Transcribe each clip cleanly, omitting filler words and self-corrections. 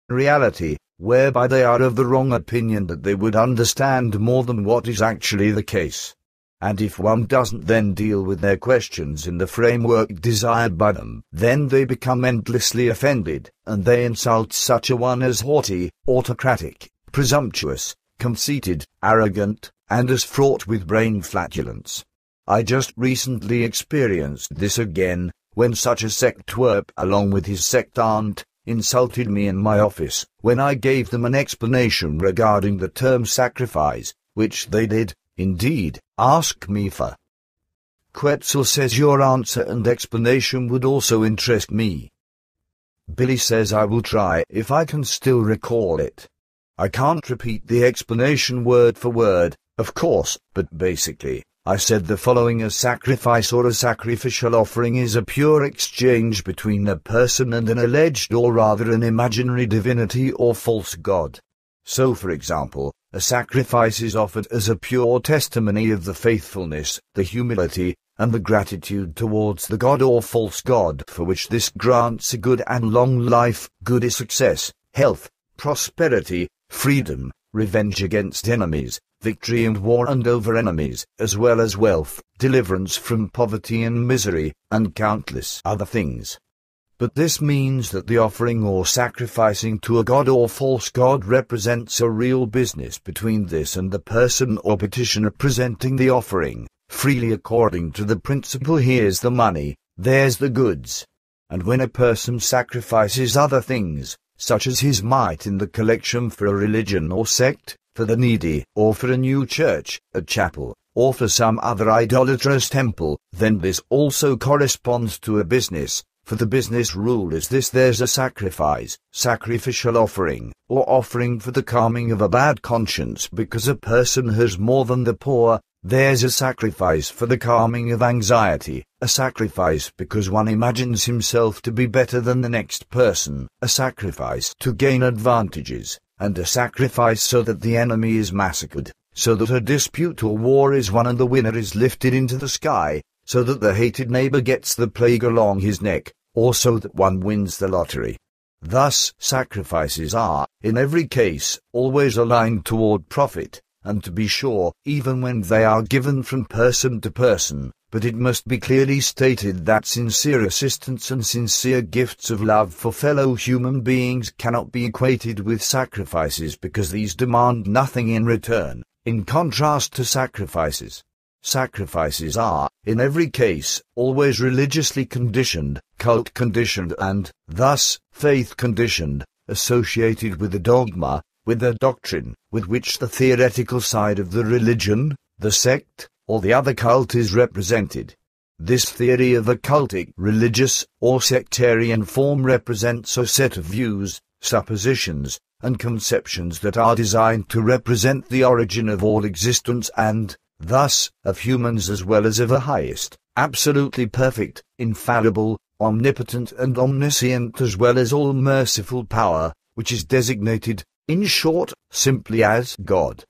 reality, whereby they are of the wrong opinion that they would understand more than what is actually the case. And if one doesn't then deal with their questions in the framework desired by them, then they become endlessly offended, and they insult such a one as haughty, autocratic, presumptuous, conceited, arrogant, and as fraught with brain flatulence. I just recently experienced this again, when such a sect twerp along with his sect aunt insulted me in my office, when I gave them an explanation regarding the term sacrifice, which they did, indeed, ask me for. Quetzal says your answer and explanation would also interest me. Billy says I will try if I can still recall it. I can't repeat the explanation word for word, of course, but basically, I said the following: a sacrifice or a sacrificial offering is a pure exchange between a person and an alleged or rather an imaginary divinity or false god. So for example, a sacrifice is offered as a pure testimony of the faithfulness, the humility, and the gratitude towards the god or false god for which this grants a good and long life, good success, health, prosperity, freedom, revenge against enemies, victory and war and over enemies, as well as wealth, deliverance from poverty and misery, and countless other things. But this means that the offering or sacrificing to a god or false god represents a real business between this and the person or petitioner presenting the offering, freely according to the principle: here's the money, there's the goods. And when a person sacrifices other things, such as his mite in the collection for a religion or sect, for the needy, or for a new church, a chapel, or for some other idolatrous temple, then this also corresponds to a business, for the business rule is this: there's a sacrifice, sacrificial offering, or offering for the calming of a bad conscience because a person has more than the poor; there's a sacrifice for the calming of anxiety, a sacrifice because one imagines himself to be better than the next person, a sacrifice to gain advantages, and a sacrifice so that the enemy is massacred, so that a dispute or war is won and the winner is lifted into the sky, so that the hated neighbor gets the plague along his neck, or so that one wins the lottery. Thus, sacrifices are, in every case, always aligned toward profit, and to be sure, even when they are given from person to person, but it must be clearly stated that sincere assistance and sincere gifts of love for fellow human beings cannot be equated with sacrifices because these demand nothing in return, in contrast to sacrifices. Sacrifices are, in every case, always religiously conditioned, cult conditioned and, thus, faith conditioned, associated with a dogma, with a doctrine, with which the theoretical side of the religion, the sect, or the other cult is represented. This theory of a cultic, religious, or sectarian form represents a set of views, suppositions, and conceptions that are designed to represent the origin of all existence and, thus, of humans as well as of a highest, absolutely perfect, infallible, omnipotent and omniscient as well as all-merciful power, which is designated, in short, simply as God.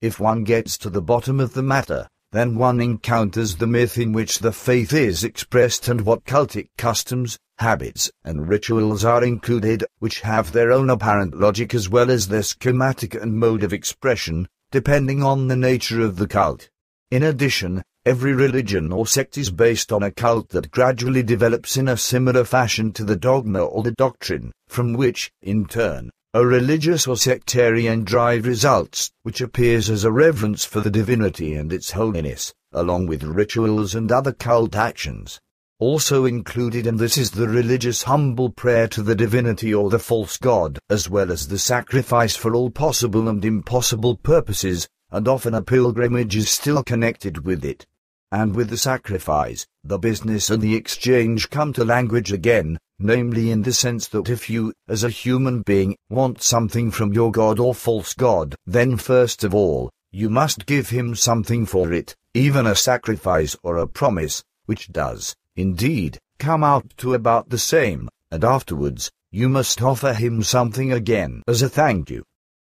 If one gets to the bottom of the matter, then one encounters the myth in which the faith is expressed and what cultic customs, habits, and rituals are included, which have their own apparent logic as well as their schematic and mode of expression, depending on the nature of the cult. In addition, every religion or sect is based on a cult that gradually develops in a similar fashion to the dogma or the doctrine, from which, in turn, a religious or sectarian drive results, which appears as a reverence for the divinity and its holiness, along with rituals and other cult actions. Also included in this is the religious humble prayer to the divinity or the false god, as well as the sacrifice for all possible and impossible purposes, and often a pilgrimage is still connected with it. And with the sacrifice, the business and the exchange come to language again, namely in the sense that if you, as a human being, want something from your god or false god, then first of all, you must give him something for it, even a sacrifice or a promise, which does, indeed, come out to about the same, and afterwards, you must offer him something again as a thank you.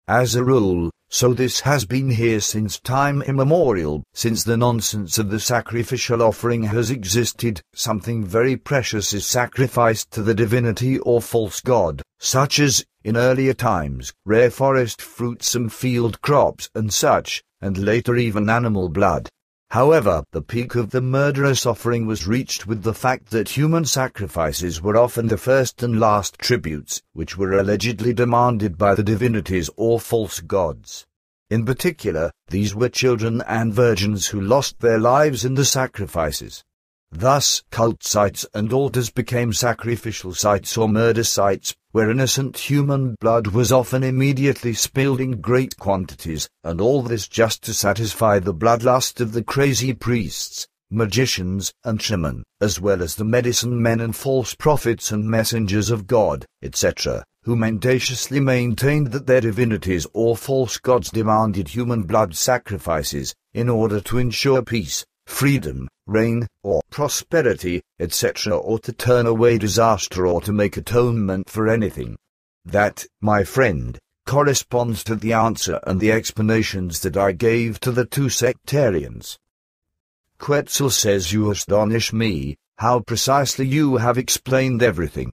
As a rule, so this has been here since time immemorial, since the nonsense of the sacrificial offering has existed. Something very precious is sacrificed to the divinity or false god, such as, in earlier times, rare forest fruits and field crops and such, and later even animal blood. However, the peak of the murderous offering was reached with the fact that human sacrifices were often the first and last tributes, which were allegedly demanded by the divinities or false gods. In particular, these were children and virgins who lost their lives in the sacrifices. Thus, cult sites and altars became sacrificial sites or murder sites, where innocent human blood was often immediately spilled in great quantities, and all this just to satisfy the bloodlust of the crazy priests, magicians, and shaman, as well as the medicine men and false prophets and messengers of God, etc., who mendaciously maintained that their divinities or false gods demanded human blood sacrifices, in order to ensure peace, freedom, rain, or prosperity, etc., or to turn away disaster or to make atonement for anything. That, my friend, corresponds to the answer and the explanations that I gave to the two sectarians. Quetzal says, "You astonish me, how precisely you have explained everything."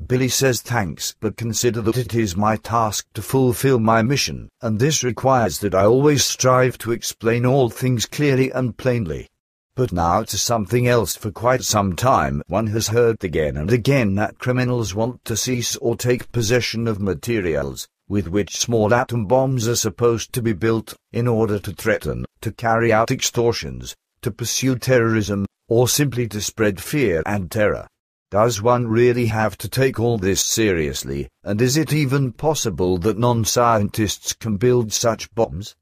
Billy says, "Thanks, but consider that it is my task to fulfill my mission, and this requires that I always strive to explain all things clearly and plainly. But now to something else. For quite some time one has heard again and again that criminals want to seize or take possession of materials, with which small atom bombs are supposed to be built, in order to threaten, to carry out extortions, to pursue terrorism, or simply to spread fear and terror. Does one really have to take all this seriously, and is it even possible that non-scientists can build such bombs?"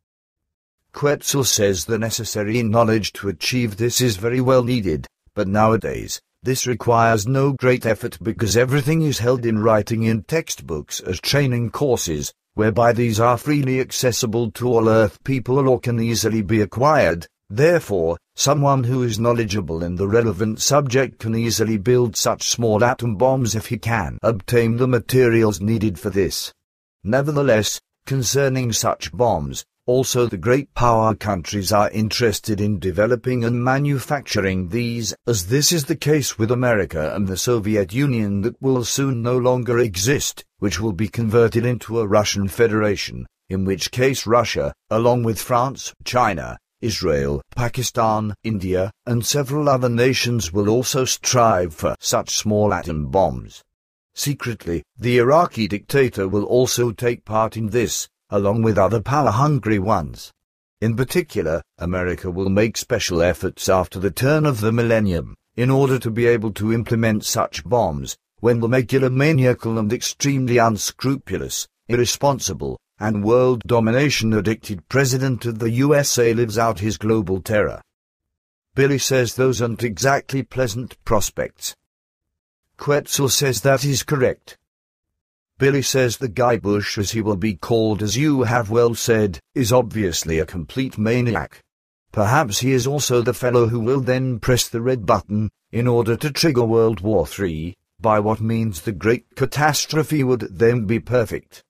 Quetzal says the necessary knowledge to achieve this is very well needed, but nowadays, this requires no great effort because everything is held in writing in textbooks as training courses, whereby these are freely accessible to all Earth people or can easily be acquired. Therefore, someone who is knowledgeable in the relevant subject can easily build such small atom bombs if he can obtain the materials needed for this. Nevertheless, concerning such bombs, also the great power countries are interested in developing and manufacturing these, as this is the case with America and the Soviet Union that will soon no longer exist, which will be converted into a Russian Federation, in which case Russia, along with France, China, Israel, Pakistan, India, and several other nations will also strive for such small atom bombs. Secretly, the Iraqi dictator will also take part in this, along with other power-hungry ones. In particular, America will make special efforts after the turn of the millennium, in order to be able to implement such bombs, when the megalomaniacal and extremely unscrupulous, irresponsible, and world domination-addicted President of the USA lives out his global terror. Billy says those aren't exactly pleasant prospects. Quetzal says that is correct. Billy says the Guy Bush, as he will be called, as you have well said, is obviously a complete maniac. Perhaps he is also the fellow who will then press the red button, in order to trigger World War III, by what means the great catastrophe would then be perfect.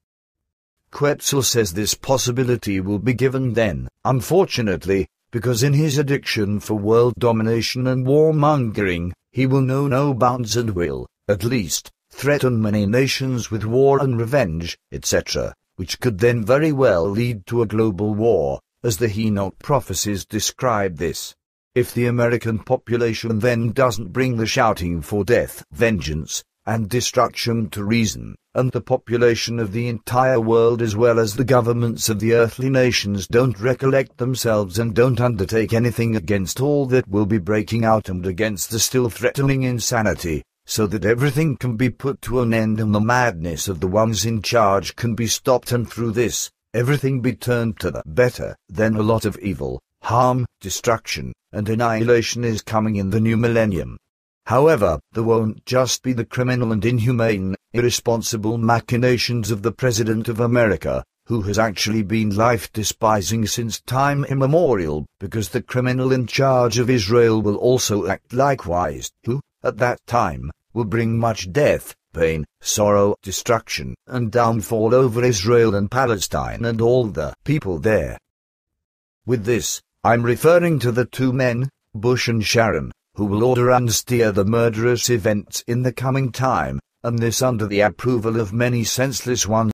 Quetzal says this possibility will be given then, unfortunately, because in his addiction for world domination and warmongering, he will know no bounds and will, at least, threaten many nations with war and revenge, etc., which could then very well lead to a global war, as the Enoch prophecies describe this. If the American population then doesn't bring the shouting for death, vengeance, and destruction to reason, and the population of the entire world as well as the governments of the earthly nations don't recollect themselves and don't undertake anything against all that will be breaking out and against the still threatening insanity, so that everything can be put to an end and the madness of the ones in charge can be stopped, and through this, everything be turned to the better, then a lot of evil, harm, destruction, and annihilation is coming in the new millennium. However, there won't just be the criminal and inhumane, irresponsible machinations of the President of America, who has actually been life-despising since time immemorial, because the criminal in charge of Israel will also act likewise, who, at that time, will bring much death, pain, sorrow, destruction, and downfall over Israel and Palestine and all the people there. With this, I'm referring to the two men, Bush and Sharon, who will order and steer the murderous events in the coming time, and this under the approval of many senseless ones.